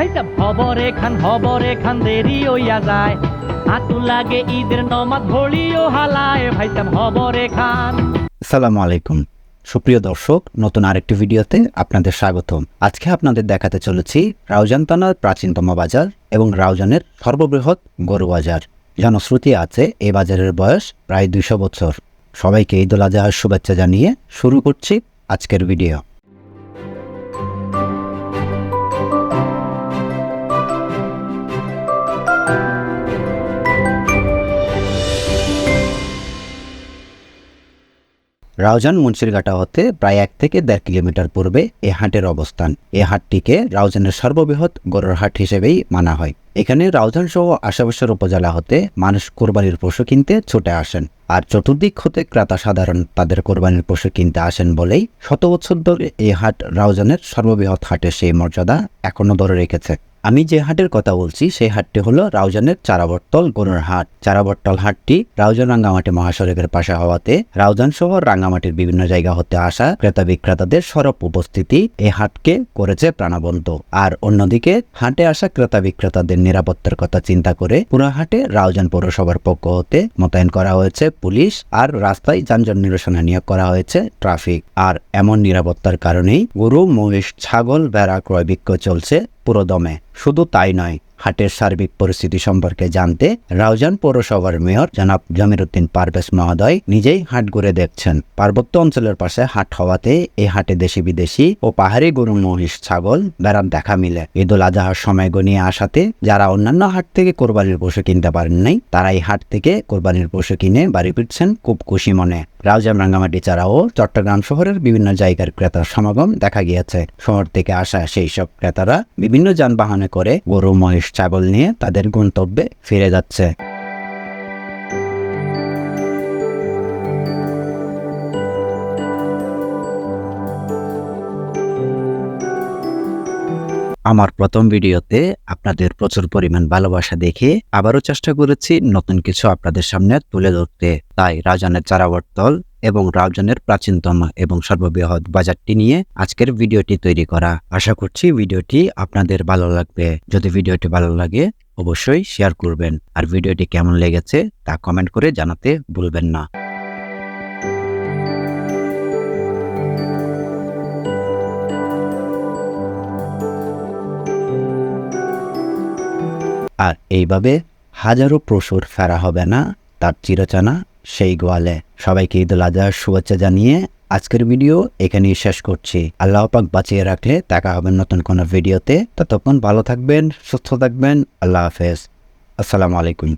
ভাইসাব খবরে খান দেরি হইয়া যায়, হাতু লাগে ঈদের নমাজ ঘড়িও হালায়, ভাইসাব খবরে খান। আসসালামু আলাইকুম সুপ্রিয় দর্শক, নতুন আরেকটি ভিডিওতে আপনাদের স্বাগতম। আজকে আপনাদের দেখাতে চলেছি রাউজান থানার প্রাচীনতম বাজার এবং রাউজানের সর্ববৃহৎ গরু বাজার। জনশ্রুতি আছে এই বাজারের বয়স প্রায় 200 বছর। সবাইকে ঈদুল আজহার শুভেচ্ছা জানিয়ে শুরু করছি আজকের ভিডিও। রাউজান মুন্সিরঘাটা হতে প্রায় 1 থেকে 1.5 কিলোমিটার পূর্বে এ হাটের অবস্থান। এ হাটটিকে রাউজানের সর্ববৃহৎ গরুর হাট হিসেবেই মানা হয়। এখানে রাউজান সহ আশেপাশের উপজেলা হতে মানুষ কোরবানির পশু কিনতে ছুটে আসেন, আর চতুর্দিক হতে ক্রেতা সাধারণ তাদের কোরবানির পশু কিনতে আসেন বলেই শত বছর ধরে এই হাট রাউজানের সর্ববৃহৎ হাটের সেই মর্যাদা এখনো ধরে রেখেছে। আমি যে হাটের কথা বলছি সেই হাটটি হলো রাউজানের চারাবট্টল গরুর হাট। চারাবট্টল হাটটি রাউজান রাঙ্গামাটি মহাসড়কের পাশে হওয়াতে রাউজান সহ রাঙ্গামাটির বিভিন্ন জায়গা হতে আসা ক্রেতা বিক্রেতাদের সরব উপস্থিতি এই হাটকে করেছে প্রাণবন্ত। আর অন্যদিকে হাটে আসা ক্রেতা বিক্রেতাদের নিরাপত্তার কথা চিন্তা করে পুরো হাটে রাউজান পৌরসভার পক্ষ হতে মোতায়েন করা হয়েছে পুলিশ, আর রাস্তায় যানজট নিরসনে নিয়োগ করা হয়েছে ট্রাফিক। আর এমন নিরাপত্তার কারণেই গরু, মহিষ, ছাগল, ভেড়া ক্রয় বিক্রয় চলছে পুরো দমে। শুধু তাই নয়, হাটের সার্বিক পরিস্থিতি সম্পর্কে জানতে রাউজান পৌরসভার মেয়র জনাব জমিরউদ্দিন পারভেজ মহোদয় নিজেই হাট ঘুরে দেখছেন। পার্বত্য অঞ্চলের পাশে হাট হওয়াতে এই হাটে দেশি বিদেশি ও পাহাড়ি গরু, মহিষ, ছাগল, ভেড়ার দেখা মিলে। ঈদুল আজহার সময় গনিয়ে আসাতে যারা অন্যান্য হাট থেকে কোরবানির পশু কিনতে পারেন নাই, তারা এই হাট থেকে কোরবানির পশু কিনে বাড়ি ফিরছেন খুব খুশি মনে। রাউজান, রাঙ্গামাটি ছাড়াও চট্টগ্রাম শহরের বিভিন্ন জায়গার ক্রেতার সমাগম দেখা গিয়েছে। শহর থেকে আসা সেই সব ক্রেতারা বিভিন্ন যানবাহনে করে গরু, মহিষ, ছাগল নিয়ে তাদের গন্তব্যে ফিরে যাচ্ছে। আমার প্রথম ভিডিওতে আপনাদের প্রচুর পরিমাণ ভালোবাসা দেখে আবারও চেষ্টা করেছি নতুন কিছু আপনাদের সামনে তুলে ধরতে। তাই রাউজানের চারাবট্টল এবং রাউজানের প্রাচীনতম এবং সর্ববৃহৎ বাজারটি নিয়ে আজকের ভিডিওটি তৈরি করা। আশা করছি ভিডিওটি আপনাদের ভালো লাগবে। যদি ভিডিওটি ভালো লাগে অবশ্যই শেয়ার করবেন, আর ভিডিওটি কেমন লেগেছে তা কমেন্ট করে জানাতে ভুলবেন না। আর এইভাবে হাজারো পশুর ফেরা হবে না তার চিরচানা সেই গোয়ালে। সবাইকে ঈদুল আজহার শুভেচ্ছা জানিয়ে আজকের ভিডিও এখানেই শেষ করছি। আল্লাহ পাক বাঁচিয়ে রাখলে দেখা হবে নতুন কোনো ভিডিওতে। ততক্ষণ ভালো থাকবেন, সুস্থ থাকবেন। আল্লাহ হাফেজ। আসসালামু আলাইকুম।